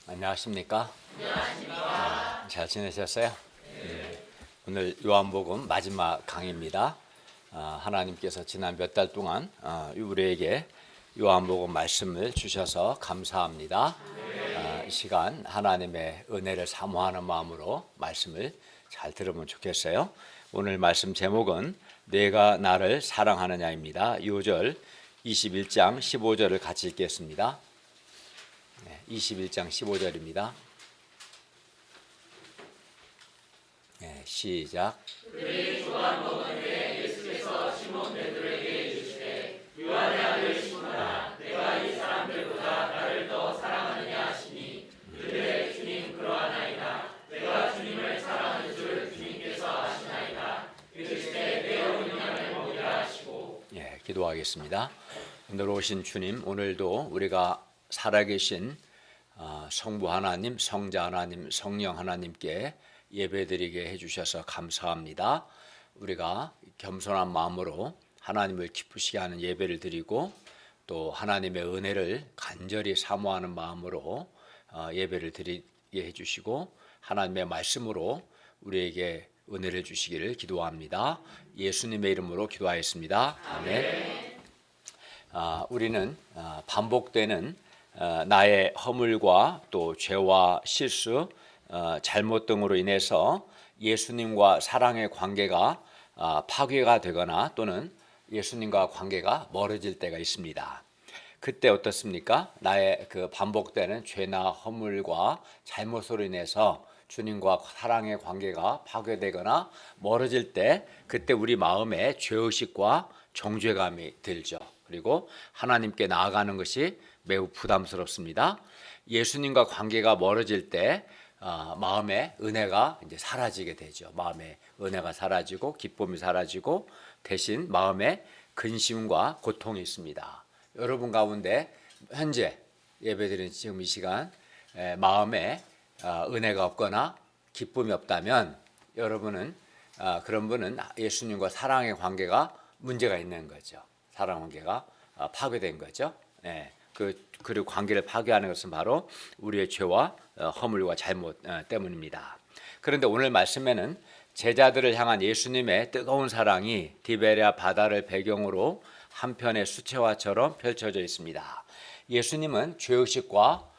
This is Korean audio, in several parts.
안녕하십니까? 잘 지내셨어요? 오늘 요한복음 마지막 강의입니다. 하나님께서 지난 몇 달 동안 우리에게 요한복음 말씀을 주셔서 감사합니다. 이 시간 하나님의 은혜를 사모하는 마음으로 말씀을 잘 들으면 좋겠어요. 오늘 말씀 제목은 내가 나를 사랑하느냐입니다. 2절 21장 15절을 같이 읽겠습니다. 21장 15절입니다. 시작. 그들이 조각 먹은 후에 예수께서 시몬 베드로에게 이르시되 요한의 아들 시몬아 내가 이 사람들보다 나를 더 사랑하느냐 하시니 이르되 주님 그러하나이다. 내가 주님을 사랑하는 줄 주님께서 아시나이다. 이르시되 내 어린양을 먹이라 하시고. 기도하겠습니다. 오늘 오신 주님, 오늘도 우리가 살아계신 성부 하나님, 성자 하나님, 성령 하나님께 예배드리게 해주셔서 감사합니다. 우리가 겸손한 마음으로 하나님을 기쁘시게 하는 예배를 드리고 또 하나님의 은혜를 간절히 사모하는 마음으로 예배를 드리게 해주시고 하나님의 말씀으로 우리에게 은혜를 주시기를 기도합니다. 예수님의 이름으로 기도하였습니다. 아멘. 우리는 반복되는 나의 허물과 또 죄와 실수, 잘못 등으로 인해서 예수님과 사랑의 관계가 파괴가 되거나 또는 예수님과 관계가 멀어질 때가 있습니다. 그때 어떻습니까? 나의 그 반복되는 죄나 허물과 잘못으로 인해서 주님과 사랑의 관계가 파괴되거나 멀어질 때 그때 우리 마음에 죄의식과 정죄감이 들죠. 그리고 하나님께 나아가는 것이 매우 부담스럽습니다. 예수님과 관계가 멀어질 때 마음의 은혜가 이제 사라지게 되죠. 마음의 은혜가 사라지고 기쁨이 사라지고 대신 마음에 근심과 고통이 있습니다. 여러분 가운데 현재 예배드리는 지금 이 시간 마음에 은혜가 없거나 기쁨이 없다면 여러분은 그런 분은 예수님과 사랑의 관계가 문제가 있는 거죠. 사랑 관계가 파괴된 거죠. 그리고 관계를 파괴하는 것은 바로 우리의 죄와 허물과 잘못 때문입니다. 그런데 오늘 말씀에는 제자들을 향한 예수님의 뜨거운 사랑이 디베랴 바다를 배경으로 한편의 수채화처럼 펼쳐져 있습니다. 예수님은 죄의식과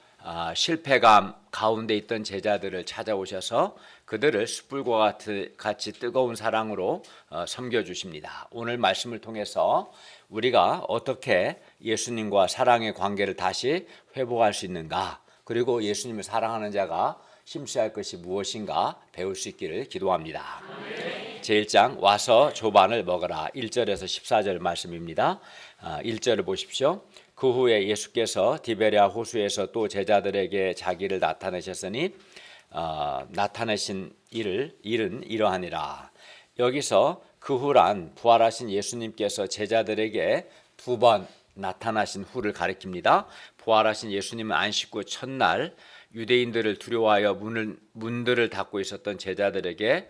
실패감 가운데 있던 제자들을 찾아오셔서 그들을 숯불과 같이 뜨거운 사랑으로 섬겨주십니다. 오늘 말씀을 통해서 우리가 어떻게 예수님과 사랑의 관계를 다시 회복할 수 있는가, 그리고 예수님을 사랑하는 자가 심취할 것이 무엇인가 배울 수 있기를 기도합니다. 제1장 와서 조반을 먹어라 1절에서 14절 말씀입니다. 1절을 보십시오. 그 후에 예수께서 디베랴 호수에서 또 제자들에게 자기를 나타내셨으니 나타내신 일은 이러하니라. 여기서 그 후란 부활하신 예수님께서 제자들에게 두 번 나타나신 후를 가리킵니다. 부활하신 예수님은 안식구 첫날 유대인들을 두려워하여 문들을 닫고 있었던 제자들에게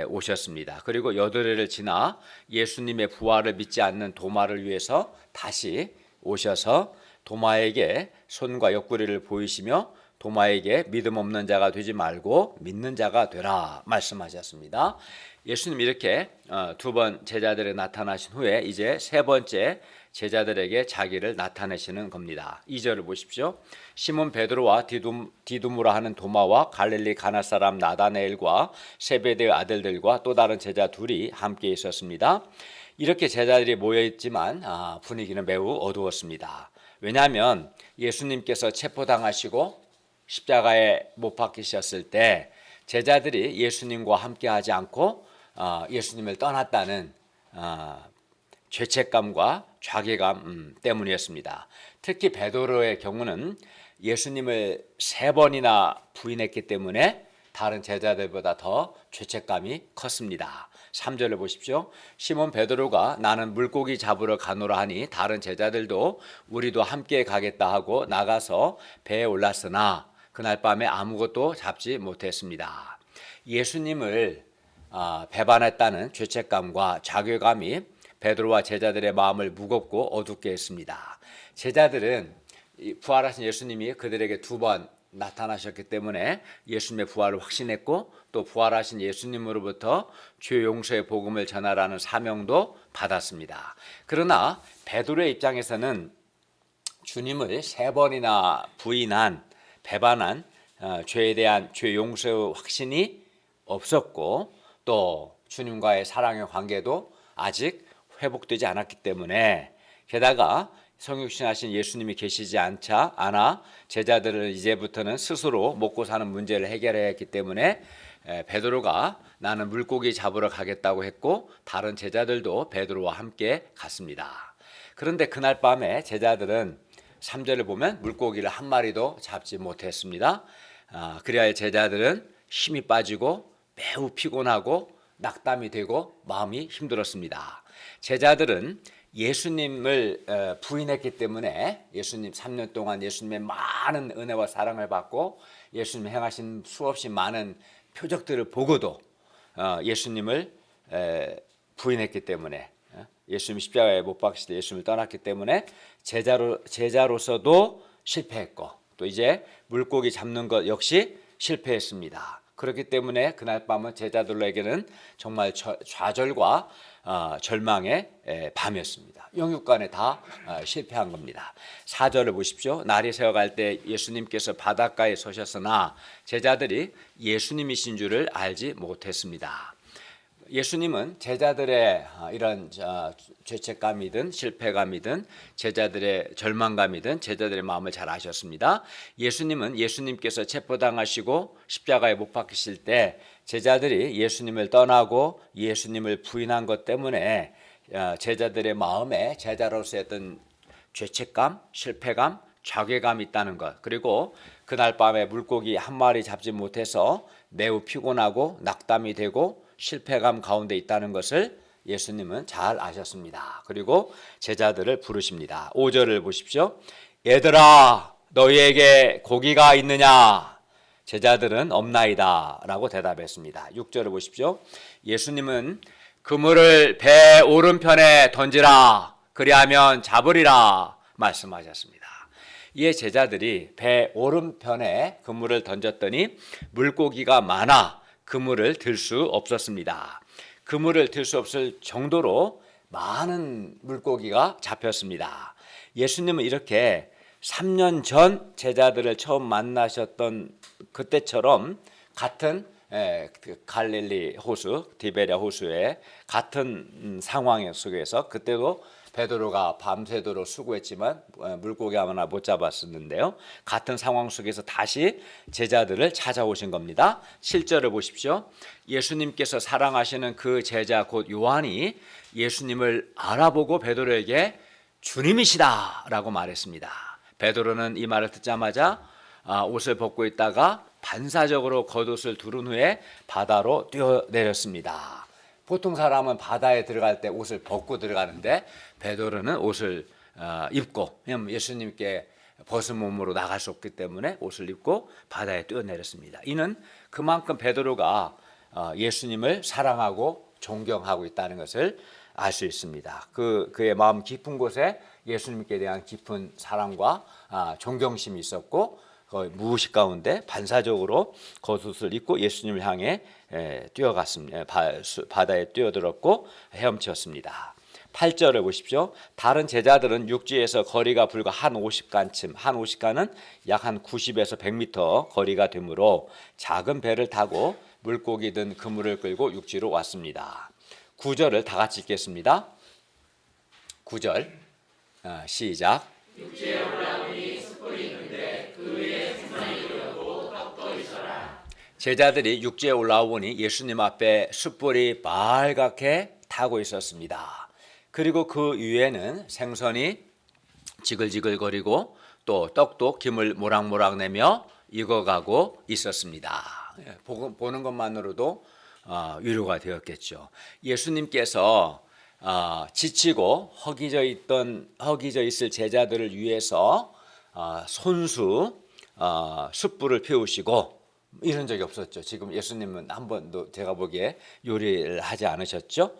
오셨습니다. 그리고 여드레를 지나 예수님의 부활을 믿지 않는 도마를 위해서 다시 오셔서 도마에게 손과 옆구리를 보이시며 도마에게 믿음 없는 자가 되지 말고 믿는 자가 되라 말씀하셨습니다. 예수님 이렇게 두 번 제자들에게 나타나신 후에 이제 세 번째 제자들에게 자기를 나타내시는 겁니다. 2절을 보십시오. 시몬 베드로와 디두무라 하는 도마와 갈릴리 가나 사람 나다네엘과 세베대의 아들들과 또 다른 제자 둘이 함께 있었습니다. 이렇게 제자들이 모여있지만 분위기는 매우 어두웠습니다. 왜냐하면 예수님께서 체포당하시고 십자가에 못 박히셨을 때 제자들이 예수님과 함께하지 않고 예수님을 떠났다는 죄책감과 자괴감 때문이었습니다. 특히 베드로의 경우는 예수님을 세 번이나 부인했기 때문에 다른 제자들보다 더 죄책감이 컸습니다. 3절을 보십시오. 시몬 베드로가 나는 물고기 잡으러 가노라 하니 다른 제자들도 우리도 함께 가겠다 하고 나가서 배에 올랐으나 그날 밤에 아무것도 잡지 못했습니다. 예수님을 배반했다는 죄책감과 자괴감이 베드로와 제자들의 마음을 무겁고 어둡게 했습니다. 제자들은 부활하신 예수님이 그들에게 두 번 나타나셨기 때문에 예수님의 부활을 확신했고 또 부활하신 예수님으로부터 죄 용서의 복음을 전하라는 사명도 받았습니다. 그러나 베드로의 입장에서는 주님을 3번이나 부인한 배반한 죄에 대한 죄 용서의 확신이 없었고 또 주님과의 사랑의 관계도 아직 회복되지 않았기 때문에 게다가 성육신하신 예수님이 계시지 않아 제자들을 이제부터는 스스로 먹고 사는 문제를 해결해야 했기 때문에 베드로가 나는 물고기 잡으러 가겠다고 했고 다른 제자들도 베드로와 함께 갔습니다. 그런데 그날 밤에 제자들은 3절을 보면 물고기를 한 마리도 잡지 못했습니다. 그래야 제자들은 힘이 빠지고 매우 피곤하고 낙담이 되고 마음이 힘들었습니다. 제자들은 예수님을 부인했기 때문에 예수님 3년 동안 예수님의 많은 은혜와 사랑을 받고 예수님 행하신 수없이 많은 표적들을 보고도 예수님을 부인했기 때문에 예수님 십자가에 못 박히실 때 예수님을 떠났기 때문에 제자로서도 실패했고 또 이제 물고기 잡는 것 역시 실패했습니다. 그렇기 때문에 그날 밤은 제자들에게는 정말 좌절과 절망의 밤이었습니다. 영육간에 다 실패한 겁니다. 4절을 보십시오. 날이 새어갈 때 예수님께서 바닷가에 서셨으나 제자들이 예수님이신 줄을 알지 못했습니다. 예수님은 제자들의 이런 죄책감이든 실패감이든 제자들의 절망감이든 제자들의 마음을 잘 아셨습니다. 예수님은 예수님께서 체포당하시고 십자가에 못 박히실 때 제자들이 예수님을 떠나고 예수님을 부인한 것 때문에 제자들의 마음에 제자로서의 어떤 죄책감, 실패감, 자괴감이 있다는 것, 그리고 그날 밤에 물고기 한 마리 잡지 못해서 매우 피곤하고 낙담이 되고 실패감 가운데 있다는 것을 예수님은 잘 아셨습니다. 그리고 제자들을 부르십니다. 5절을 보십시오. 얘들아 너희에게 고기가 있느냐? 제자들은 없나이다 라고 대답했습니다. 6절을 보십시오. 예수님은 그물을 배 오른편에 던지라 그리하면 잡으리라 말씀하셨습니다. 이에 제자들이 배 오른편에 그물을 던졌더니 물고기가 많아 그물을 들 수 없었습니다. 그물을 들 수 없을 정도로 많은 물고기가 잡혔습니다. 예수님은 이렇게 3년 전 제자들을 처음 만나셨던 그때처럼 같은 갈릴리 호수, 디베랴 호수의 같은 상황 속에서 그때도 베드로가 밤새도록 수고했지만 물고기 하나 못 잡았었는데요. 같은 상황 속에서 다시 제자들을 찾아오신 겁니다. 7절을 보십시오. 예수님께서 사랑하시는 그 제자 곧 요한이 예수님을 알아보고 베드로에게 주님이시다 라고 말했습니다. 베드로는 이 말을 듣자마자 옷을 벗고 있다가 반사적으로 겉옷을 두른 후에 바다로 뛰어내렸습니다. 보통 사람은 바다에 들어갈 때 옷을 벗고 들어가는데 베드로는 옷을 입고, 왜냐하면 예수님께 벗은 몸으로 나갈 수 없기 때문에 옷을 입고 바다에 뛰어내렸습니다. 이는 그만큼 베드로가 예수님을 사랑하고 존경하고 있다는 것을 알 수 있습니다. 그의 마음 깊은 곳에 예수님께 대한 깊은 사랑과 존경심이 있었고 무의식 가운데 반사적으로 겉옷을 입고 예수님을 향해 뛰어갔습니다. 바다에 뛰어들었고 헤엄쳤습니다. 8절을 보십시오. 다른 제자들은 육지에서 거리가 불과 한 50간쯤, 한 50간은 약 한 90에서 100m 거리가 되므로 작은 배를 타고 물고기 든 그물을 끌고 육지로 왔습니다. 9절을 다 같이 읽겠습니다. 9절 시작. 육지에 올라오니 숯불이 있는데 그 위에 생선이 그렸고 떡도 있어라. 제자들이 육지에 올라오니 예수님 앞에 숯불이 빨갛게 타고 있었습니다. 그리고 그 위에는 생선이 지글지글거리고 또 떡도 김을 모락모락 내며 익어가고 있었습니다. 보는 것만으로도 위로가 되었겠죠. 예수님께서 지치고 허기져 있을 제자들을 위해서 손수 숯불을 피우시고 이런 적이 없었죠. 지금 예수님은 한 번도 제가 보기에 요리를 하지 않으셨죠.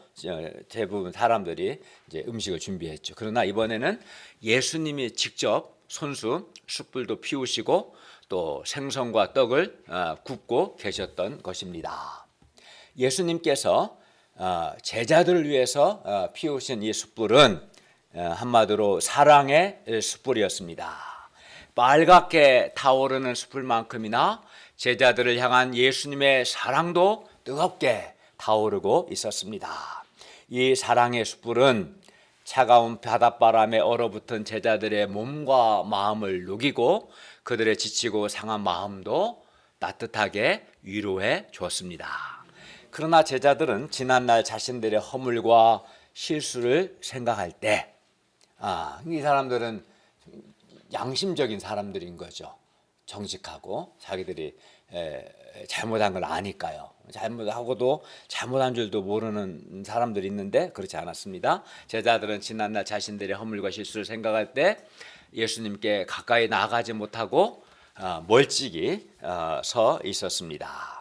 대부분 사람들이 이제 음식을 준비했죠. 그러나 이번에는 예수님이 직접 손수 숯불도 피우시고 또 생선과 떡을 굽고 계셨던 것입니다. 예수님께서 제자들을 위해서 피우신 이 숯불은 한마디로 사랑의 숯불이었습니다. 빨갛게 타오르는 숯불만큼이나 제자들을 향한 예수님의 사랑도 뜨겁게 타오르고 있었습니다. 이 사랑의 숯불은 차가운 바닷바람에 얼어붙은 제자들의 몸과 마음을 녹이고 그들의 지치고 상한 마음도 따뜻하게 위로해 주었습니다. 그러나 제자들은 지난날 자신들의 허물과 실수를 생각할 때 이 사람들은 양심적인 사람들인 거죠. 정직하고 자기들이 잘못한 걸 아니까요. 잘못하고도 잘못한 줄도 모르는 사람들이 있는데 그렇지 않았습니다. 제자들은 지난날 자신들의 허물과 실수를 생각할 때 예수님께 가까이 나가지 못하고 멀찍이 서 있었습니다.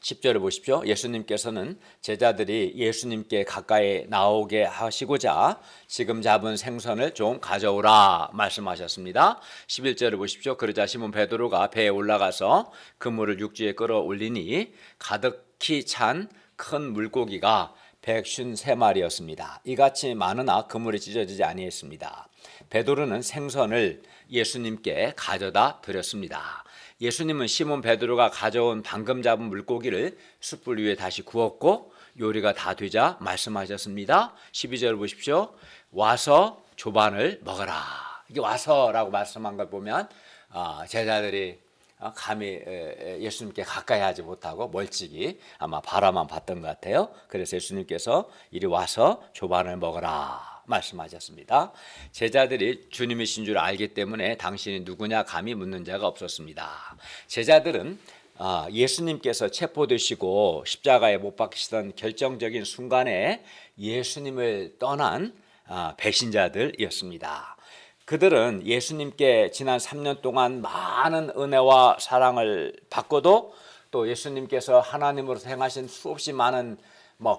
10절을 보십시오. 예수님께서는 제자들이 예수님께 가까이 나오게 하시고자 지금 잡은 생선을 좀 가져오라 말씀하셨습니다. 11절을 보십시오. 그러자 시몬 베드로가 배에 올라가서 그물을 육지에 끌어올리니 가득히 찬 큰 물고기가 153마리였습니다. 이같이 많으나 그물이 찢어지지 아니했습니다. 베드로는 생선을 예수님께 가져다 드렸습니다. 예수님은 시몬 베드로가 가져온 방금 잡은 물고기를 숯불 위에 다시 구웠고 요리가 다 되자 말씀하셨습니다. 12절 보십시오. 와서 조반을 먹어라. 이게 와서라고 말씀한 걸 보면 제자들이 감히 예수님께 가까이 하지 못하고 멀찍이 아마 바라만 봤던 것 같아요. 그래서 예수님께서 이리 와서 조반을 먹어라 말씀하셨습니다. 제자들이 주님이신 줄 알기 때문에 당신이 누구냐 감히 묻는 자가 없었습니다. 제자들은 예수님께서 체포되시고 십자가에 못 박히시던 결정적인 순간에 예수님을 떠난 배신자들이었습니다. 그들은 예수님께 지난 3년 동안 많은 은혜와 사랑을 받고도 또 예수님께서 하나님으로서 행하신 수없이 많은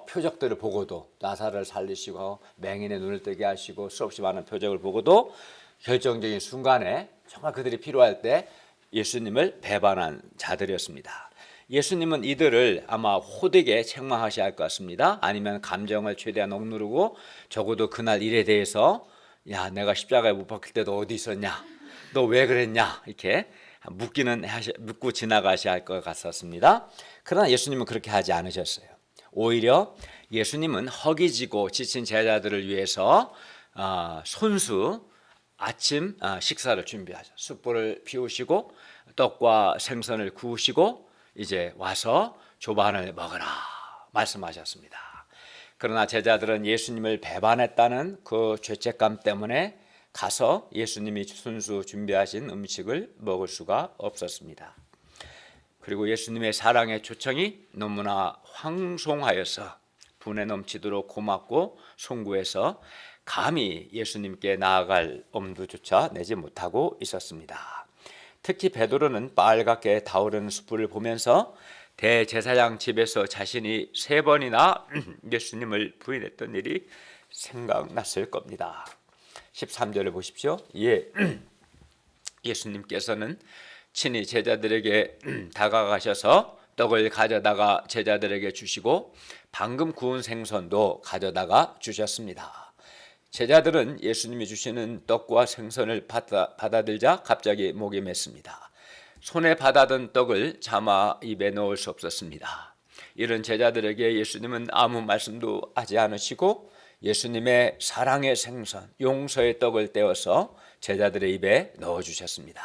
표적들을 보고도 나사를 살리시고 맹인의 눈을 뜨게 하시고 수없이 많은 표적을 보고도 결정적인 순간에 정말 그들이 필요할 때 예수님을 배반한 자들이었습니다. 예수님은 이들을 아마 호되게 책망하셔야 할 것 같습니다. 아니면 감정을 최대한 억누르고 적어도 그날 일에 대해서 야, 내가 십자가에 못 박힐 때도 어디 있었냐? 너 왜 그랬냐? 이렇게 묻고 지나가셔야 할 것 같았습니다. 그러나 예수님은 그렇게 하지 않으셨어요. 오히려 예수님은 허기지고 지친 제자들을 위해서 손수 아침 식사를 준비하죠. 숯불을 피우시고 떡과 생선을 구우시고 이제 와서 조반을 먹으라 말씀하셨습니다. 그러나 제자들은 예수님을 배반했다는 그 죄책감 때문에 가서 예수님이 손수 준비하신 음식을 먹을 수가 없었습니다. 그리고 예수님의 사랑의 초청이 너무나 황송하여서 분에 넘치도록 고맙고 송구해서 감히 예수님께 나아갈 엄두조차 내지 못하고 있었습니다. 특히 베드로는 빨갛게 타오르는 숯불을 보면서 대제사장 집에서 자신이 3번이나 예수님을 부인했던 일이 생각났을 겁니다. 13절을 보십시오. 예수님께서는 친히 제자들에게 다가가셔서 떡을 가져다가 제자들에게 주시고 방금 구운 생선도 가져다가 주셨습니다. 제자들은 예수님이 주시는 떡과 생선을 받아들자 갑자기 목이 맸습니다. 손에 받아든 떡을 차마 입에 넣을 수 없었습니다. 이런 제자들에게 예수님은 아무 말씀도 하지 않으시고 예수님의 사랑의 생선, 용서의 떡을 떼어서 제자들의 입에 넣어주셨습니다.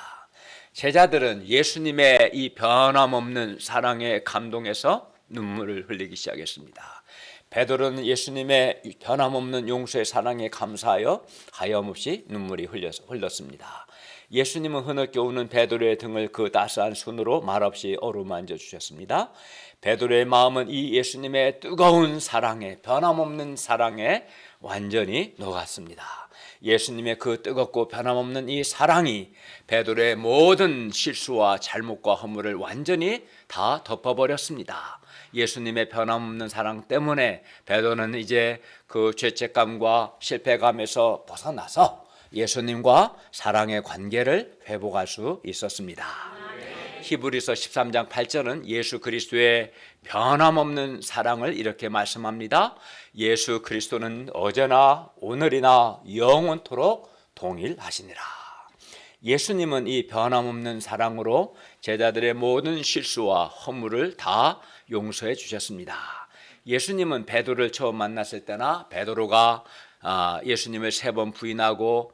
제자들은 예수님의 이 변함없는 사랑에 감동해서 눈물을 흘리기 시작했습니다. 베드로는 예수님의 변함없는 용서의 사랑에 감사하여 하염없이 눈물이 흘렀습니다. 예수님은 흐느껴 우는 베드로의 등을 그 따스한 손으로 말없이 어루만져 주셨습니다. 베드로의 마음은 이 예수님의 뜨거운 사랑에, 변함없는 사랑에 완전히 녹았습니다. 예수님의 그 뜨겁고 변함없는 이 사랑이 베드로의 모든 실수와 잘못과 허물을 완전히 다 덮어버렸습니다. 예수님의 변함없는 사랑 때문에 베드로는 이제 그 죄책감과 실패감에서 벗어나서 예수님과 사랑의 관계를 회복할 수 있었습니다. 히브리서 13장 8절은 예수 그리스도의 변함없는 사랑을 이렇게 말씀합니다. 예수 그리스도는 어제나 오늘이나 영원토록 동일하시니라. 예수님은 이 변함없는 사랑으로 제자들의 모든 실수와 허물을 다 용서해 주셨습니다. 예수님은 베드로를 처음 만났을 때나 베드로가 예수님을 3번 부인하고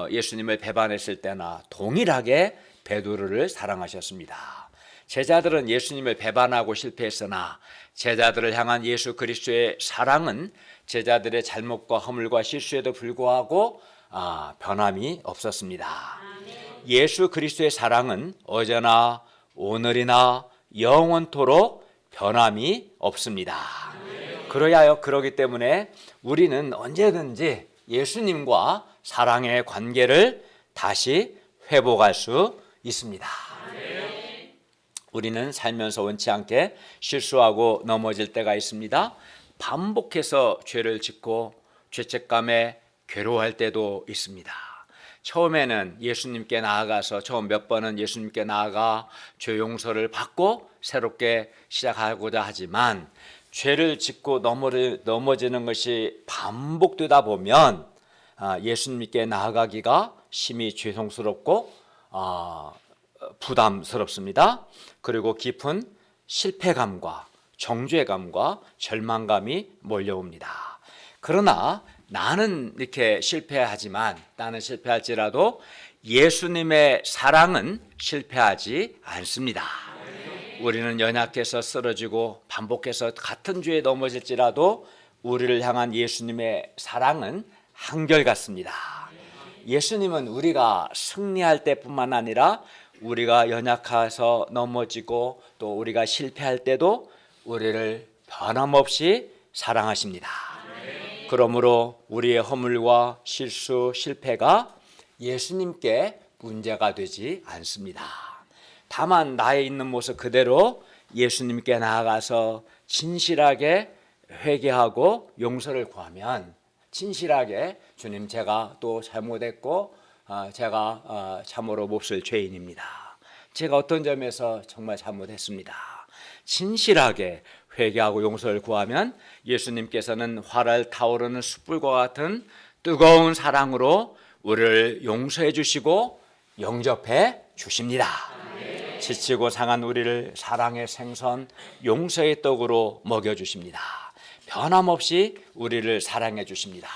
예수님을 배반했을 때나 동일하게 베드로를 사랑하셨습니다. 제자들은 예수님을 배반하고 실패했으나 제자들을 향한 예수 그리스도의 사랑은 제자들의 잘못과 허물과 실수에도 불구하고 변함이 없었습니다. 예수 그리스도의 사랑은 어제나 오늘이나 영원토록 변함이 없습니다. 그러기 때문에 우리는 언제든지 예수님과 사랑의 관계를 다시 회복할 수 있습니다. 우리는 살면서 원치 않게 실수하고 넘어질 때가 있습니다. 반복해서 죄를 짓고 죄책감에 괴로워할 때도 있습니다. 처음에는 예수님께 나아가서 처음 몇 번은 예수님께 나아가 죄 용서를 받고 새롭게 시작하고자 하지만 죄를 짓고 넘어지는 것이 반복되다 보면 예수님께 나아가기가 심히 죄송스럽고 부담스럽습니다. 그리고 깊은 실패감과 정죄감과 절망감이 몰려옵니다. 그러나 나는 이렇게 나는 실패할지라도 예수님의 사랑은 실패하지 않습니다. 우리는 연약해서 쓰러지고 반복해서 같은 죄에 넘어질지라도 우리를 향한 예수님의 사랑은 한결같습니다. 예수님은 우리가 승리할 때뿐만 아니라 우리가 연약해서 넘어지고 또 우리가 실패할 때도 우리를 변함없이 사랑하십니다. 그러므로 우리의 허물과 실수, 실패가 예수님께 문제가 되지 않습니다. 다만 나의 있는 모습 그대로 예수님께 나아가서 진실하게 회개하고 용서를 구하면 진실하게 주님 제가 또 잘못했고 제가 참으로 몹쓸 죄인입니다. 제가 어떤 점에서 정말 잘못했습니다. 진실하게 회개하고 용서를 구하면 예수님께서는 활활 타오르는 숯불과 같은 뜨거운 사랑으로 우리를 용서해 주시고 영접해 주십니다. 지치고 상한 우리를 사랑의 생선, 용서의 떡으로 먹여주십니다. 변함없이 우리를 사랑해 주십니다.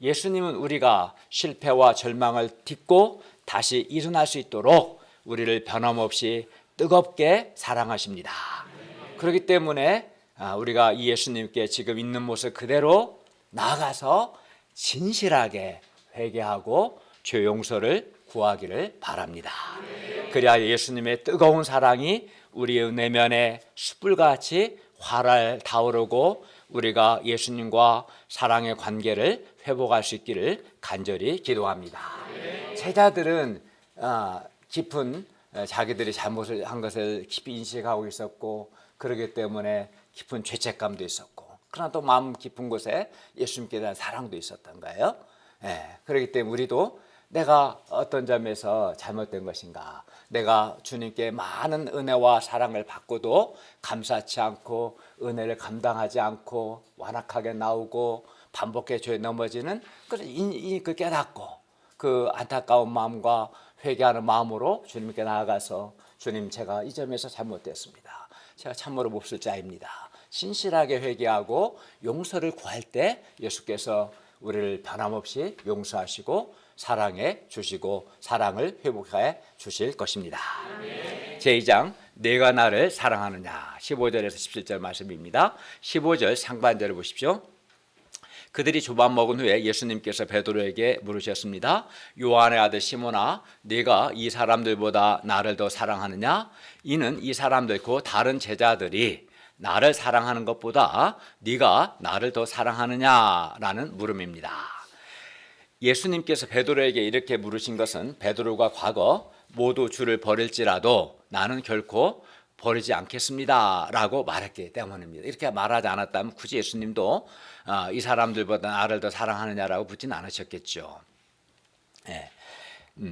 예수님은 우리가 실패와 절망을 딛고 다시 일어날 수 있도록 우리를 변함없이 뜨겁게 사랑하십니다. 그렇기 때문에 우리가 이 예수님께 지금 있는 모습 그대로 나아가서 진실하게 회개하고 죄 용서를 구하기를 바랍니다. 그래야 예수님의 뜨거운 사랑이 우리의 내면에 숯불같이 활활 타오르고 우리가 예수님과 사랑의 관계를 회복할 수 있기를 간절히 기도합니다. 제자들은 깊은 자기들이 잘못을 한 것을 깊이 인식하고 있었고 그러기 때문에 깊은 죄책감도 있었고 그러나 또 마음 깊은 곳에 예수님께 대한 사랑도 있었던 거예요. 그렇기 때문에 우리도 내가 어떤 점에서 잘못된 것인가, 내가 주님께 많은 은혜와 사랑을 받고도 감사치 않고 은혜를 감당하지 않고 완악하게 나오고 반복해 죄에 넘어지는 그 깨닫고 그 안타까운 마음과 회개하는 마음으로 주님께 나아가서 주님 제가 이 점에서 잘못됐습니다. 제가 참으로 몹쓸 자입니다. 신실하게 회개하고 용서를 구할 때 예수께서 우리를 변함없이 용서하시고 사랑해 주시고 사랑을 회복해 주실 것입니다. 제2장 내가 나를 사랑하느냐 15절에서 17절 말씀입니다. 15절 상반절을 보십시오. 그들이 조밥 먹은 후에 예수님께서 베드로에게 물으셨습니다. 요한의 아들 시몬아 네가 이 사람들보다 나를 더 사랑하느냐? 이는 이 사람들 곧 다른 제자들이 나를 사랑하는 것보다 네가 나를 더 사랑하느냐라는 물음입니다. 예수님께서 베드로에게 이렇게 물으신 것은 베드로가 과거 모두 주를 버릴지라도 나는 결코 버리지 않겠습니다 라고 말했기 때문입니다. 이렇게 말하지 않았다면 굳이 예수님도 이 사람들보다 나를 더 사랑하느냐라고 묻진 않으셨겠죠.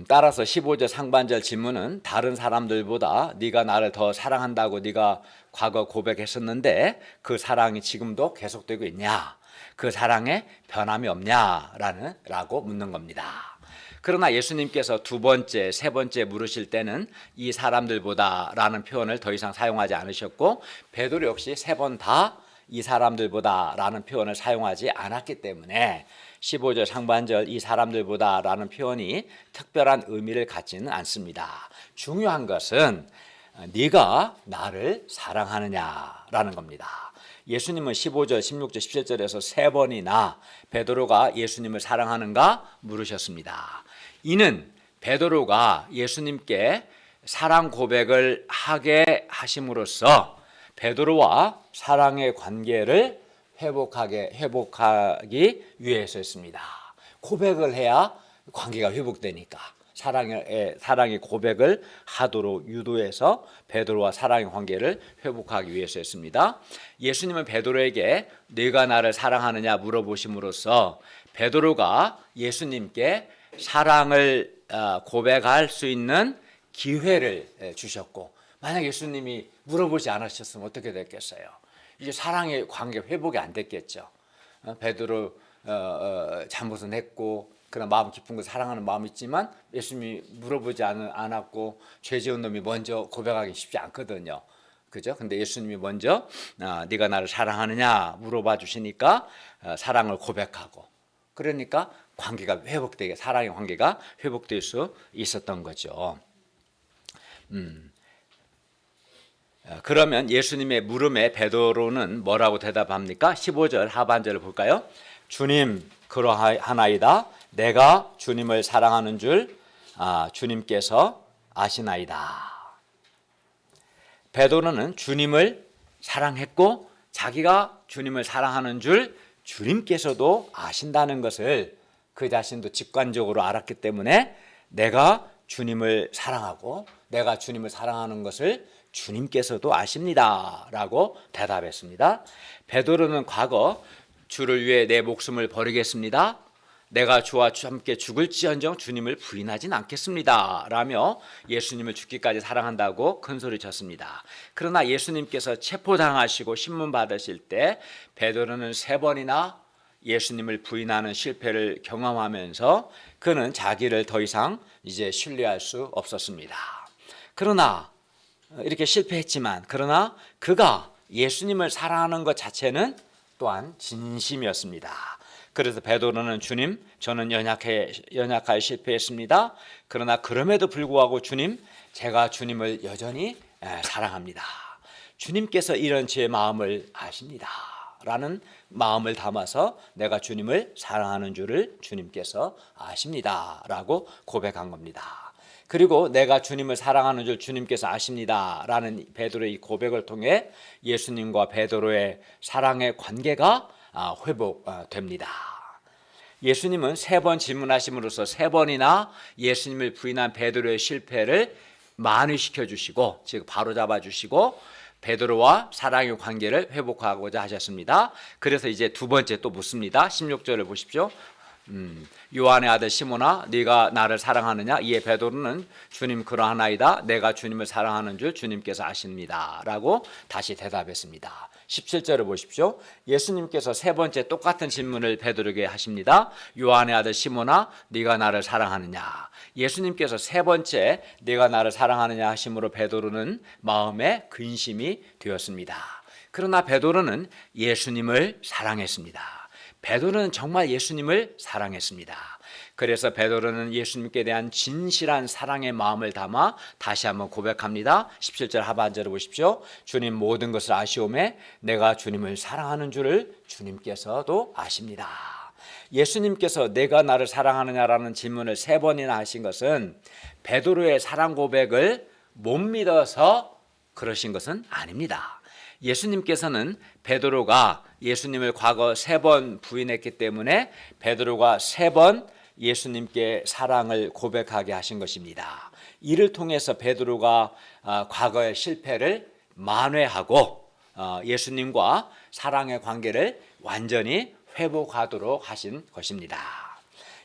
따라서 15절 상반절 질문은 다른 사람들보다 네가 나를 더 사랑한다고 네가 과거 고백했었는데 그 사랑이 지금도 계속되고 있냐? 그 사랑에 변함이 없냐라고 묻는 겁니다. 그러나 예수님께서 두 번째, 세 번째 물으실 때는 이 사람들보다라는 표현을 더 이상 사용하지 않으셨고 베드로 역시 세 번 다 이 사람들보다라는 표현을 사용하지 않았기 때문에 15절 상반절 이 사람들보다라는 표현이 특별한 의미를 갖지는 않습니다. 중요한 것은 네가 나를 사랑하느냐라는 겁니다. 예수님은 15절, 16절, 17절에서 세 번이나 베드로가 예수님을 사랑하는가 물으셨습니다. 이는 베드로가 예수님께 사랑 고백을 하게 하심으로써 베드로와 사랑의 관계를 회복하기 위해서였습니다. 고백을 해야 관계가 회복되니까 사랑의 고백을 하도록 유도해서 베드로와 사랑의 관계를 회복하기 위해서였습니다. 예수님은 베드로에게 네가 나를 사랑하느냐 물어보심으로써 베드로가 예수님께 사랑을 고백할 수 있는 기회를 주셨고 만약 예수님이 물어보지 않으셨으면 어떻게 됐겠어요? 이제 사랑의 관계 회복이 안 됐겠죠. 베드로 잘못은 했고 그러나 마음 깊은 거 사랑하는 마음이 있지만 예수님이 물어보지 않았고 죄 지은 놈이 먼저 고백하기 쉽지 않거든요. 그죠? 근데 예수님이 먼저 네가 나를 사랑하느냐 물어봐 주시니까 사랑을 고백하고 그러니까 관계가 회복되게 사랑의 관계가 회복될 수 있었던 거죠. 그러면 예수님의 물음에 베드로는 뭐라고 대답합니까? 15절 하반절을 볼까요? 주님 그러하나이다. 내가 주님을 사랑하는 줄 주님께서 아시나이다. 베드로는 주님을 사랑했고 자기가 주님을 사랑하는 줄 주님께서도 아신다는 것을 그 자신도 직관적으로 알았기 때문에 내가 주님을 사랑하고 내가 주님을 사랑하는 것을 주님께서도 아십니다 라고 대답했습니다. 베드로는 과거 주를 위해 내 목숨을 버리겠습니다. 내가 주와 함께 죽을지언정 주님을 부인하진 않겠습니다 라며 예수님을 죽기까지 사랑한다고 큰소리 쳤습니다. 그러나 예수님께서 체포당하시고 신문 받으실 때 베드로는 세 번이나 예수님을 부인하는 실패를 경험하면서 그는 자기를 더 이상 이제 신뢰할 수 없었습니다. 그러나 이렇게 실패했지만 그러나 그가 예수님을 사랑하는 것 자체는 또한 진심이었습니다. 그래서 베드로는 주님 저는 연약하여 실패했습니다. 그러나 그럼에도 불구하고 주님 제가 주님을 여전히 사랑합니다. 주님께서 이런 제 마음을 아십니다. 라는 마음을 담아서 내가 주님을 사랑하는 줄을 주님께서 아십니다. 라고 고백한 겁니다. 그리고 내가 주님을 사랑하는 줄 주님께서 아십니다. 라는 베드로의 고백을 통해 예수님과 베드로의 사랑의 관계가 회복됩니다. 예수님은 세 번 질문하심으로써 세 번이나 예수님을 부인한 베드로의 실패를 만회시켜 주시고 즉 바로잡아 주시고 베드로와 사랑의 관계를 회복하고자 하셨습니다. 그래서 이제 두 번째 또 묻습니다. 16절을 보십시오. 요한의 아들 시몬아 네가 나를 사랑하느냐? 이에 베드로는 주님 그러하나이다. 내가 주님을 사랑하는 줄 주님께서 아십니다. 라고 다시 대답했습니다. 17절을 보십시오. 예수님께서 세 번째 똑같은 질문을 베드로에게 하십니다. 요한의 아들 시몬아 네가 나를 사랑하느냐? 예수님께서 세 번째 네가 나를 사랑하느냐 하심으로 베드로는 마음에 근심이 되었습니다. 그러나 베드로는 예수님을 사랑했습니다. 베드로는 정말 예수님을 사랑했습니다. 그래서 베드로는 예수님께 대한 진실한 사랑의 마음을 담아 다시 한번 고백합니다. 17절 하반절을 보십시오. 주님 모든 것을 아시오매 내가 주님을 사랑하는 줄을 주님께서도 아십니다. 예수님께서 내가 나를 사랑하느냐라는 질문을 세 번이나 하신 것은 베드로의 사랑 고백을 못 믿어서 그러신 것은 아닙니다. 예수님께서는 베드로가 예수님을 과거 세 번 부인했기 때문에 베드로가 세 번 예수님께 사랑을 고백하게 하신 것입니다. 이를 통해서 베드로가 과거의 실패를 만회하고 예수님과 사랑의 관계를 완전히 회복하도록 하신 것입니다.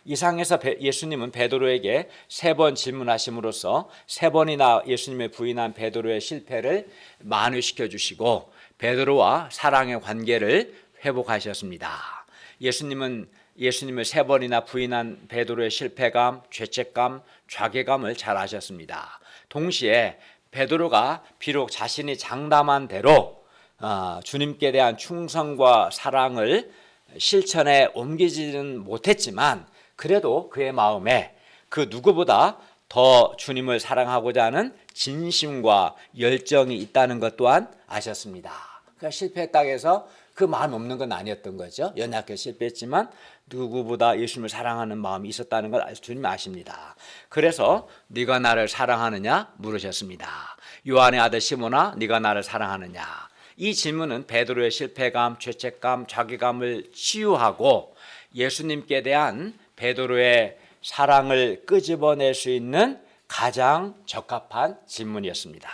이상에서 예수님은 베드로에게 3번 질문하심으로써 3번이나 예수님의 부인한 베드로의 실패를 만회시켜 주시고 베드로와 사랑의 관계를 회복하셨습니다. 예수님을 3번이나 부인한 베드로의 실패감, 죄책감, 좌괴감을 잘 아셨습니다. 동시에 베드로가 비록 자신이 장담한 대로 주님께 대한 충성과 사랑을 실천에 옮기지는 못했지만 그래도 그의 마음에 그 누구보다 더 주님을 사랑하고자 하는 진심과 열정이 있다는 것 또한 아셨습니다. 그러니까 실패했다고 해서 그 마음이 없는 건 아니었던 거죠. 연약해 실패했지만 누구보다 예수님을 사랑하는 마음이 있었다는 걸 주님이 아십니다. 그래서 네가 나를 사랑하느냐 물으셨습니다. 요한의 아들 시몬아, 네가 나를 사랑하느냐. 이 질문은 베드로의 실패감, 죄책감, 자괴감을 치유하고 예수님께 대한 베드로의 사랑을 끄집어낼 수 있는 가장 적합한 질문이었습니다.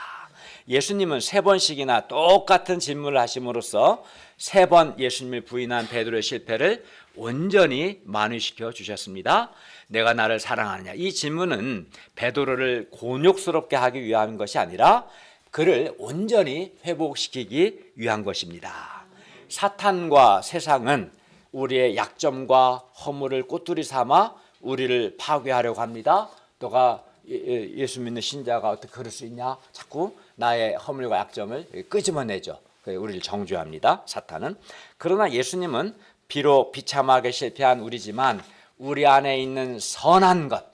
예수님은 3번씩이나 똑같은 질문을 하심으로써 3번 예수님을 부인한 베드로의 실패를 온전히 만회시켜 주셨습니다. 내가 나를 사랑하느냐. 이 질문은 베드로를 곤욕스럽게 하기 위한 것이 아니라 그를 온전히 회복시키기 위한 것입니다. 사탄과 세상은 우리의 약점과 허물을 꼬투리 삼아 우리를 파괴하려고 합니다. 너가 예수 믿는 신자가 어떻게 그럴 수 있냐? 자꾸 나의 허물과 약점을 끄집어내죠. 우리를 정죄합니다. 사탄은. 그러나 예수님은 비록 비참하게 실패한 우리지만 우리 안에 있는 선한 것,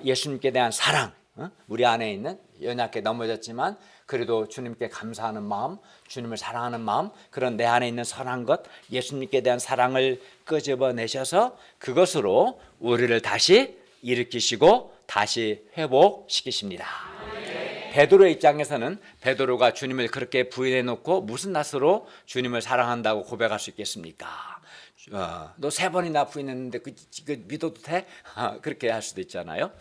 예수님께 대한 사랑, 우리 안에 있는 연약해 넘어졌지만 그래도 주님께 감사하는 마음, 주님을 사랑하는 마음, 그런 내 안에 있는 선한 것, 예수님께 대한 사랑을 끄집어내셔서 그것으로 우리를 다시 일으키시고 다시 회복시키십니다. 베드로의 입장에서는 베드로가 주님을 그렇게 부인해 놓고 무슨 낯으로 주님을 사랑한다고 고백할 수 있겠습니까? 너 3번이나 부인했는데 그 믿어도 돼? 그렇게 할 수도 있잖아요.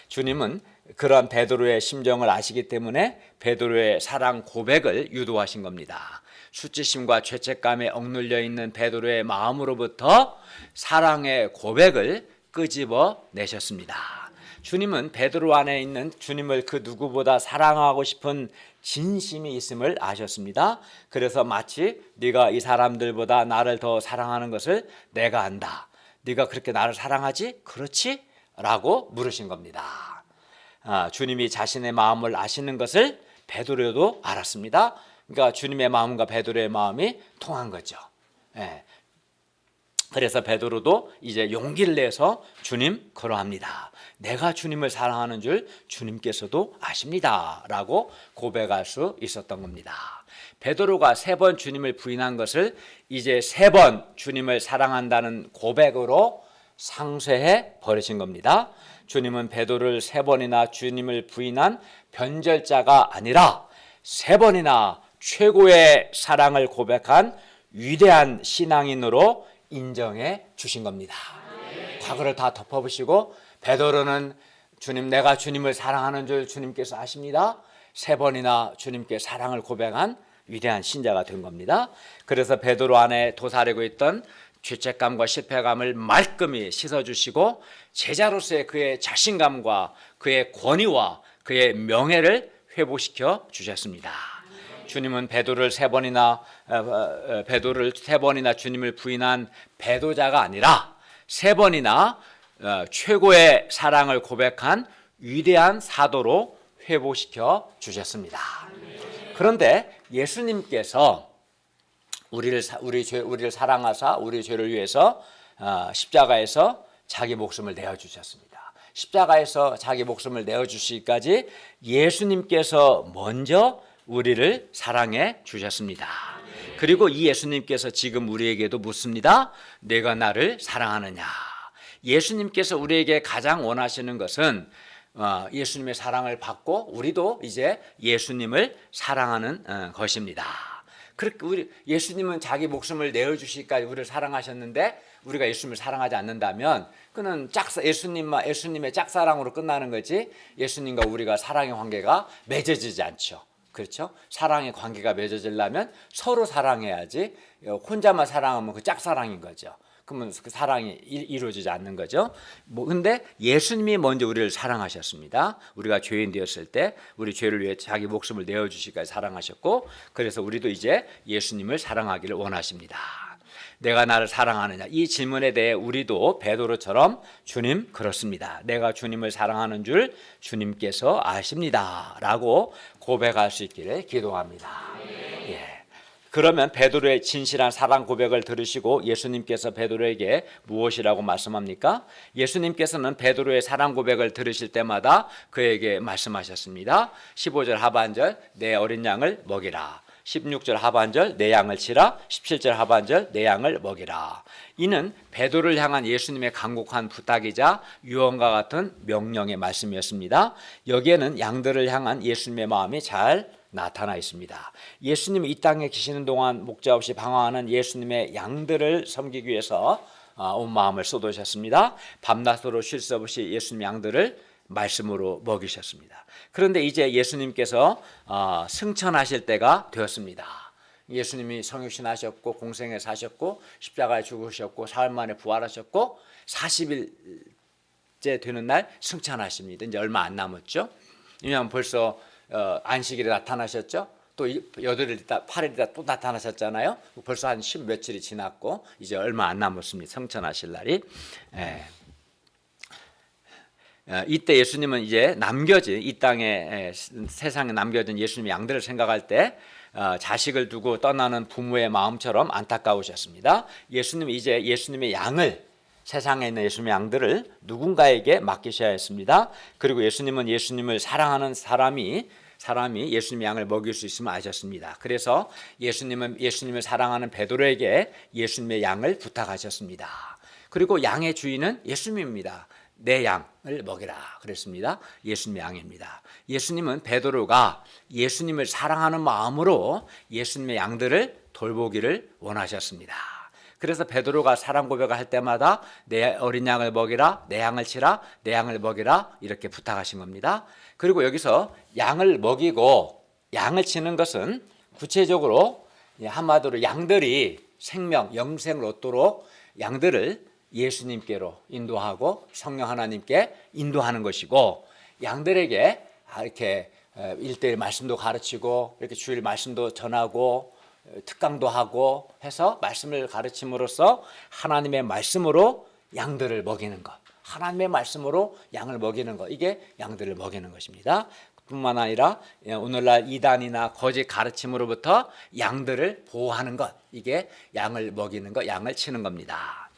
주님은 그러한 베드로의 심정을 아시기 때문에 베드로의 사랑 고백을 유도하신 겁니다. 수치심과 죄책감에 억눌려 있는 베드로의 마음으로부터 사랑의 고백을 끄집어 내셨습니다. 주님은 베드로 안에 있는 주님을 그 누구보다 사랑하고 싶은 진심이 있음을 아셨습니다. 그래서 마치 네가 이 사람들보다 나를 더 사랑하는 것을 내가 안다. 네가 그렇게 나를 사랑하지? 그렇지? 라고 물으신 겁니다. 주님이 자신의 마음을 아시는 것을 베드로도 알았습니다. 그러니까 주님의 마음과 베드로의 마음이 통한 거죠. 그래서 베드로도 이제 용기를 내서 주님 걸어합니다. 내가 주님을 사랑하는 줄 주님께서도 아십니다. 라고 고백할 수 있었던 겁니다. 베드로가 3번 주님을 부인한 것을 이제 3번 주님을 사랑한다는 고백으로 상쇄해 버리신 겁니다. 주님은 베드로를 3번이나 주님을 부인한 변절자가 아니라 3번이나 최고의 사랑을 고백한 위대한 신앙인으로 인정해 주신 겁니다. 과거를 다 덮어보시고 베드로는 주님, 내가 주님을 사랑하는 줄 주님께서 아십니다. 3번이나 주님께 사랑을 고백한 위대한 신자가 된 겁니다. 그래서 베드로 안에 도사리고 있던 죄책감과 실패감을 말끔히 씻어주시고 제자로서의 그의 자신감과 그의 권위와 그의 명예를 회복시켜 주셨습니다. 주님은 베드로를 3번이나 주님을 부인한 배도자가 아니라 3번이나 최고의 사랑을 고백한 위대한 사도로 회복시켜 주셨습니다. 그런데 예수님께서 우리를 사랑하사 우리 죄를 위해서 십자가에서 자기 목숨을 내어주셨습니다. 십자가에서 자기 목숨을 내어주시기까지 예수님께서 먼저 우리를 사랑해 주셨습니다. 그리고 이 예수님께서 지금 우리에게도 묻습니다. 내가 나를 사랑하느냐. 예수님께서 우리에게 가장 원하시는 것은 예수님의 사랑을 받고 우리도 이제 예수님을 사랑하는 것입니다. 그렇게 예수님은 자기 목숨을 내어주시기까지 우리를 사랑하셨는데 우리가 예수님을 사랑하지 않는다면 그는 예수님의 짝사랑으로 끝나는 거지 예수님과 우리가 사랑의 관계가 맺어지지 않죠. 그렇죠? 사랑의 관계가 맺어지려면 서로 사랑해야지 혼자만 사랑하면 그 짝사랑인 거죠. 그러면 그 사랑이 이루어지지 않는 거죠. 근데 예수님이 먼저 우리를 사랑하셨습니다. 우리가 죄인 되었을 때 우리 죄를 위해 자기 목숨을 내어주시기까지 사랑하셨고, 그래서 우리도 이제 예수님을 사랑하기를 원하십니다. 내가 나를 사랑하느냐, 이 질문에 대해 우리도 베드로처럼 주님 그렇습니다, 내가 주님을 사랑하는 줄 주님께서 아십니다 라고 고백할 수 있기를 기도합니다. 예. 그러면 베드로의 진실한 사랑 고백을 들으시고 예수님께서 베드로에게 무엇이라고 말씀합니까? 예수님께서는 베드로의 사랑 고백을 들으실 때마다 그에게 말씀하셨습니다. 15절 하반절, 내 어린 양을 먹이라. 16절 하반절, 내 양을 치라. 17절 하반절, 내 양을 먹이라. 이는 베드로를 향한 예수님의 간곡한 부탁이자 유언과 같은 명령의 말씀이었습니다. 여기에는 양들을 향한 예수님의 마음이 잘 나타나 있습니다. 예수님이 이 땅에 계시는 동안 목자 없이 방황하는 예수님의 양들을 섬기기 위해서 온 마음을 쏟으셨습니다. 밤낮으로 쉴 새 없이 예수님 양들을 말씀으로 먹이셨습니다. 그런데 이제 예수님께서 승천하실 때가 되었습니다. 예수님이 성육신하셨고 공생에 사셨고 십자가에 죽으셨고 사흘 만에 부활하셨고 40일째 되는 날 승천하십니다. 이제 얼마 안 남았죠. 왜냐하면 벌써 안식일에 나타나셨죠. 또 8일 있다 8일 있다 또 나타나셨잖아요. 벌써 한 10 며칠이 지났고 이제 얼마 안 남았습니다. 승천하실 날이. 이때 예수님은 이제 남겨진 이 땅에 세상에 남겨진 예수님의 양들을 생각할 때 자식을 두고 떠나는 부모의 마음처럼 안타까우셨습니다. 예수님이 이제 예수님의 양을, 세상에 있는 예수님의 양들을 누군가에게 맡기셔야 했습니다. 그리고 예수님은 예수님을 사랑하는 사람이 예수님의 양을 먹일 수 있음을 아셨습니다. 그래서 예수님은 예수님을 사랑하는 베드로에게 예수님의 양을 부탁하셨습니다. 그리고 양의 주인은 예수님입니다. 내 양을 먹이라 그랬습니다. 예수님의 양입니다. 예수님은 베드로가 예수님을 사랑하는 마음으로 예수님의 양들을 돌보기를 원하셨습니다. 그래서 베드로가 사랑 고백을 할 때마다 내 어린 양을 먹이라, 내 양을 치라, 내 양을 먹이라 이렇게 부탁하신 겁니다. 그리고 여기서 양을 먹이고 양을 치는 것은 구체적으로 한마디로 양들이 생명, 영생을 얻도록 양들을 예수님께로 인도하고 성령 하나님께 인도하는 것이고, 양들에게 이렇게 1대1 말씀도 가르치고 이렇게 주일 말씀도 전하고 특강도 하고 해서 말씀을 가르침으로써 하나님의 말씀으로 양들을 먹이는 것, 하나님의 말씀으로 양을 먹이는 것, 이게 양들을 먹이는 것입니다. 뿐만 아니라 오늘날 이단이나 거짓 가르침으로부터 양들을 보호하는 것, 이게 양을 먹이는 것, 양을 치는 겁니다.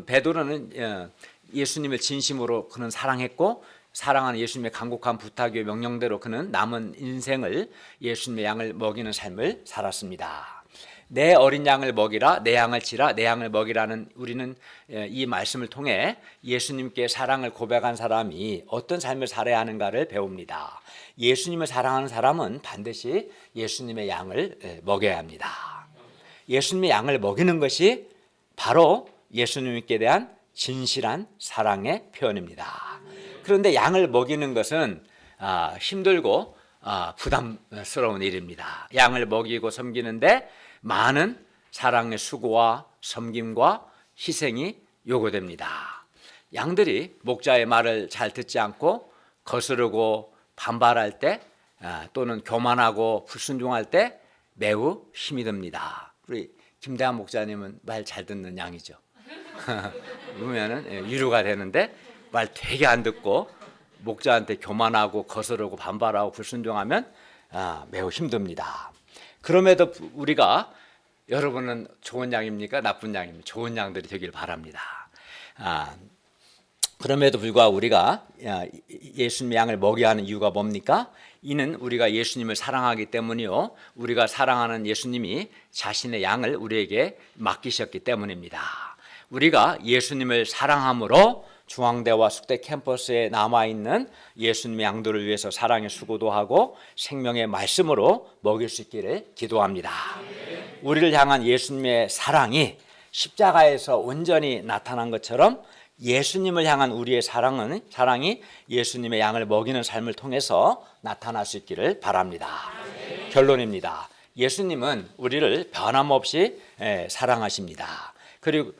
베드로는 예수님을 진심으로 그는 사랑했고, 사랑하는 예수님의 간곡한 부탁의 명령대로 그는 남은 인생을 예수님의 양을 먹이는 삶을 살았습니다. 내 어린 양을 먹이라, 내 양을 치라, 내 양을 먹이라는, 우리는 이 말씀을 통해 예수님께 사랑을 고백한 사람이 어떤 삶을 살아야 하는가를 배웁니다. 예수님을 사랑하는 사람은 반드시 예수님의 양을 먹여야 합니다. 예수님의 양을 먹이는 것이 바로 예수님께 대한 진실한 사랑의 표현입니다. 그런데 양을 먹이는 것은 힘들고 부담스러운 일입니다. 양을 먹이고 섬기는데 많은 사랑의 수고와 섬김과 희생이 요구됩니다. 양들이 목자의 말을 잘 듣지 않고 거스르고 반발할 때 또는 교만하고 불순종할 때 매우 힘이 듭니다. 우리 김대한 목사님은 말 잘 듣는 양이죠. 그러면은 위로가 되는데 말 되게 안 듣고 목자한테 교만하고 거스르고 반발하고 불순종하면 매우 힘듭니다. 그럼에도 우리가, 여러분은 좋은 양입니까? 나쁜 양입니까? 좋은 양들이 되길 바랍니다. 그럼에도 불구하고 우리가 예수님의 양을 먹여야 하는 이유가 뭡니까? 이는 우리가 예수님을 사랑하기 때문이요, 우리가 사랑하는 예수님이 자신의 양을 우리에게 맡기셨기 때문입니다. 우리가 예수님을 사랑함으로 중앙대와 숙대 캠퍼스에 남아있는 예수님의 양들을 위해서 사랑의 수고도 하고 생명의 말씀으로 먹일 수 있기를 기도합니다. 우리를 향한 예수님의 사랑이 십자가에서 온전히 나타난 것처럼 예수님을 향한 우리의 사랑이 예수님의 양을 먹이는 삶을 통해서 나타날 수 있기를 바랍니다. 결론입니다. 예수님은 우리를 변함없이 사랑하십니다. 그리고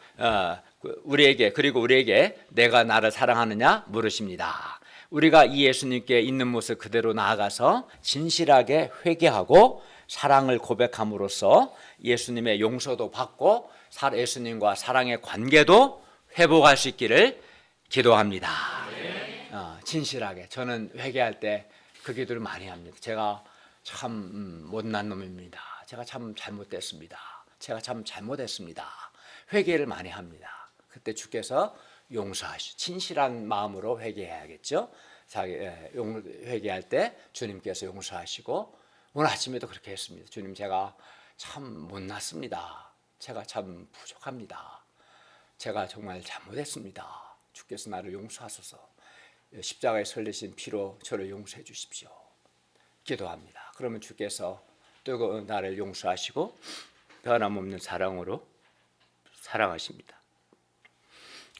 우리에게 내가 나를 사랑하느냐 물으십니다. 우리가 이 예수님께 있는 모습 그대로 나아가서 진실하게 회개하고 사랑을 고백함으로써 예수님의 용서도 받고 예수님과 사랑의 관계도 회복할 수 있기를 기도합니다. 진실하게 저는 회개할 때 그 기도를 많이 합니다. 제가 참 못난 놈입니다. 제가 참 잘못됐습니다. 제가 참 잘못했습니다. 회개를 많이 합니다. 그때 주께서 용서하시고 진실한 마음으로 회개해야겠죠. 회개할 때 주님께서 용서하시고 오늘 아침에도 그렇게 했습니다. 주님, 제가 참 못났습니다. 제가 참 부족합니다. 제가 정말 잘못했습니다. 주께서 나를 용서하소서. 십자가에 설리신 피로 저를 용서해 주십시오. 기도합니다. 그러면 주께서 또 나를 용서하시고 변함없는 사랑으로 사랑하십니다.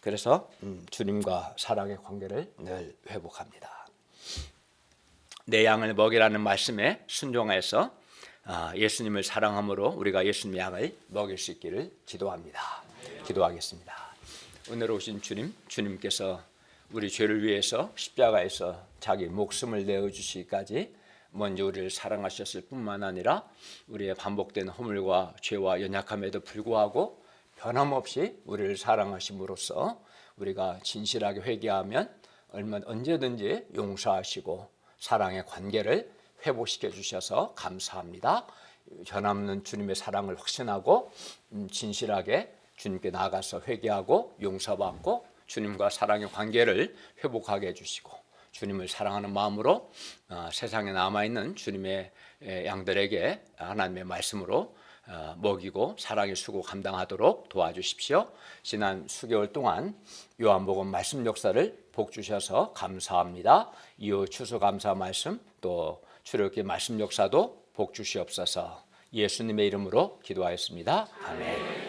그래서 주님과 사랑의 관계를 늘 회복합니다. 내 양을 먹이라는 말씀에 순종해서 예수님을 사랑함으로 우리가 예수님의 양을 먹일 수 있기를 기도합니다. 기도하겠습니다. 오늘 오신 주님께서 우리 죄를 위해서 십자가에서 자기 목숨을 내어주시기까지 먼저 우리를 사랑하셨을 뿐만 아니라 우리의 반복된 허물과 죄와 연약함에도 불구하고 변함없이 우리를 사랑하심으로써 우리가 진실하게 회개하면 언제든지 용서하시고 사랑의 관계를 회복시켜 주셔서 감사합니다. 변함없는 주님의 사랑을 확신하고 진실하게 주님께 나아가서 회개하고 용서받고 주님과 사랑의 관계를 회복하게 해주시고 주님을 사랑하는 마음으로 세상에 남아있는 주님의 양들에게 하나님의 말씀으로 먹이고 사랑의 수고 감당하도록 도와주십시오. 지난 수개월 동안 요한복음 말씀 역사를 복 주셔서 감사합니다. 이후 추수감사 말씀 또 출애굽기 말씀 역사도 복 주시옵소서. 예수님의 이름으로 기도하였습니다. 아멘.